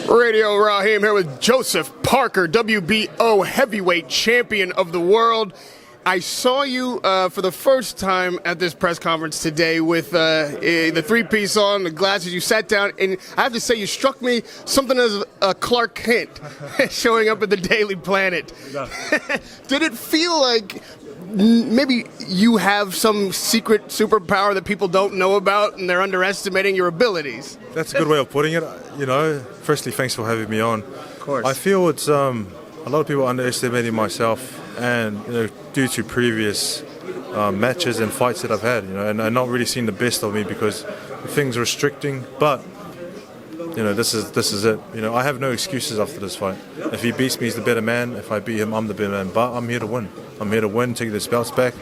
Radio Raheem here with Joseph Parker, WBO heavyweight champion of the world. I saw you for the first time at this press conference today with the three-piece on, the glasses. You sat down, and I have to say you struck me something as Clark Kent showing up at the Daily Planet. Did it feel like maybe you have some secret superpower that people don't know about and they're underestimating your abilities? That's a good way of putting it. You know, firstly, thanks for having me on. Of course. I feel it's a lot of people underestimating myself, and due to previous matches and fights that I've had, and not really seeing the best of me because things are restricting. But this is it. I have no excuses after this fight. If he beats me, he's the better man. If I beat him, I'm the better man. But I'm here to win. I'm here to win, take this belts back.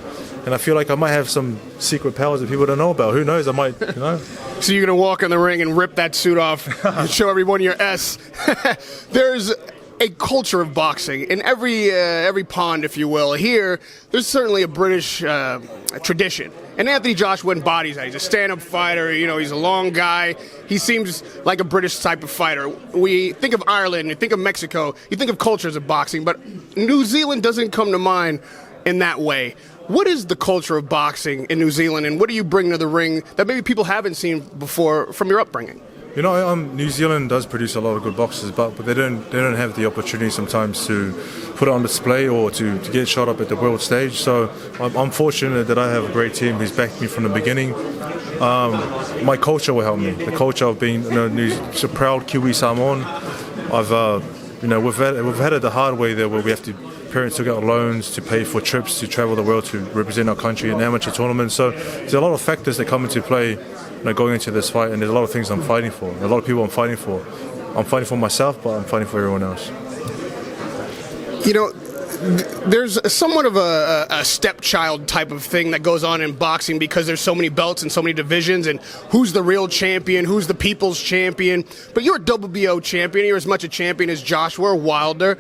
And I feel like I might have some secret powers that people don't know about. Who knows? I might, So you're going to walk in the ring and rip that suit off and show everyone your S. There's a culture of boxing in every pond, if you will. Here, there's certainly a British tradition. And Anthony Joshua embodies that. He's a stand-up fighter. He's a long guy. He seems like a British type of fighter. We think of Ireland, you think of Mexico, you think of cultures of boxing, but New Zealand doesn't come to mind in that way. What is the culture of boxing in New Zealand, and what do you bring to the ring that maybe people haven't seen before from your upbringing? New Zealand does produce a lot of good boxers, but they don't have the opportunity sometimes to put it on display or to get shot up at the world stage. So I'm fortunate that I have a great team who's backed me from the beginning. My culture will help me. The culture of being a proud Kiwi Samoan. We've had it the hard way there, where we have to. Parents took out loans to pay for trips to travel the world to represent our country in amateur tournaments. So there's a lot of factors that come into play going into this fight, and there's a lot of things I'm fighting for. A lot of people I'm fighting for. I'm fighting for myself, but I'm fighting for everyone else. There's somewhat of a stepchild type of thing that goes on in boxing because there's so many belts and so many divisions, and who's the real champion, who's the people's champion. But you're a WBO champion. You're as much a champion as Joshua or Wilder.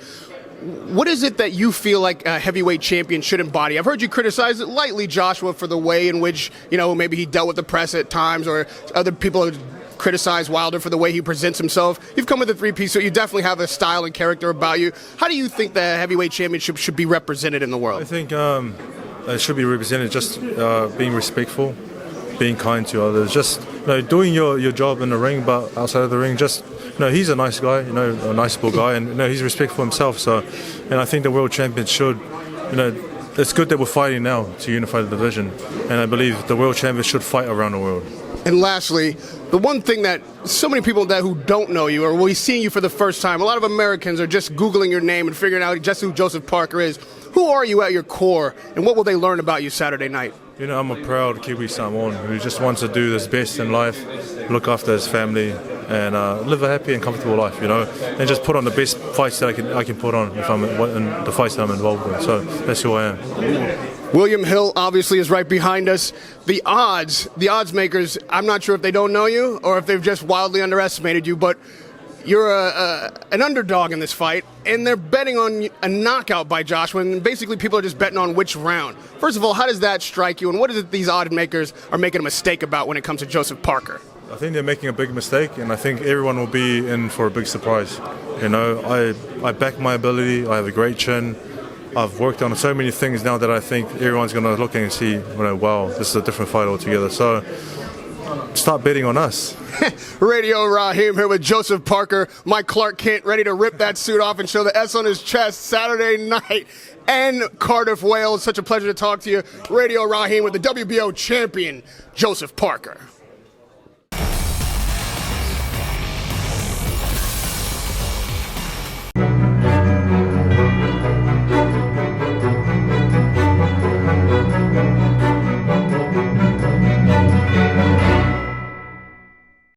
What is it that you feel like a heavyweight champion should embody? I've heard you criticize it lightly, Joshua, for the way in which, maybe he dealt with the press at times, or other people criticize Wilder for the way he presents himself. You've come with a three-piece, so you definitely have a style and character about you. How do you think the heavyweight championship should be represented in the world? I think it should be represented just being respectful, being kind to others, just doing your job in the ring, but outside of the ring, just he's a nice guy, a niceable guy, and he's respectful himself. So, and I think the world champion should, it's good that we're fighting now to unify the division, and I believe the world champion should fight around the world. And lastly, the one thing that so many people who don't know you, or will be seeing you for the first time, a lot of Americans are just Googling your name and figuring out just who Joseph Parker is. Who are you at your core, and what will they learn about you Saturday night? I'm a proud Kiwi Samoan who just wants to do his best in life, look after his family, and live a happy and comfortable life, and just put on the best fights that I can put on if I'm in the fights that I'm involved in. So that's who I am. William Hill obviously is right behind us. The odds makers, I'm not sure if they don't know you or if they've just wildly underestimated you, but you're an underdog in this fight, and they're betting on a knockout by Joshua, and basically people are just betting on which round. First of all, how does that strike you, and what is it these odds makers are making a mistake about when it comes to Joseph Parker? I think they're making a big mistake, and I think everyone will be in for a big surprise. I back my ability. I have a great chin. I've worked on so many things now that I think everyone's going to look and see, wow, this is a different fight altogether. So start betting on us. Radio Raheem here with Joseph Parker, Mike Clark Kent, ready to rip that suit off and show the S on his chest Saturday night. And Cardiff, Wales. Such a pleasure to talk to you. Radio Raheem with the WBO champion, Joseph Parker.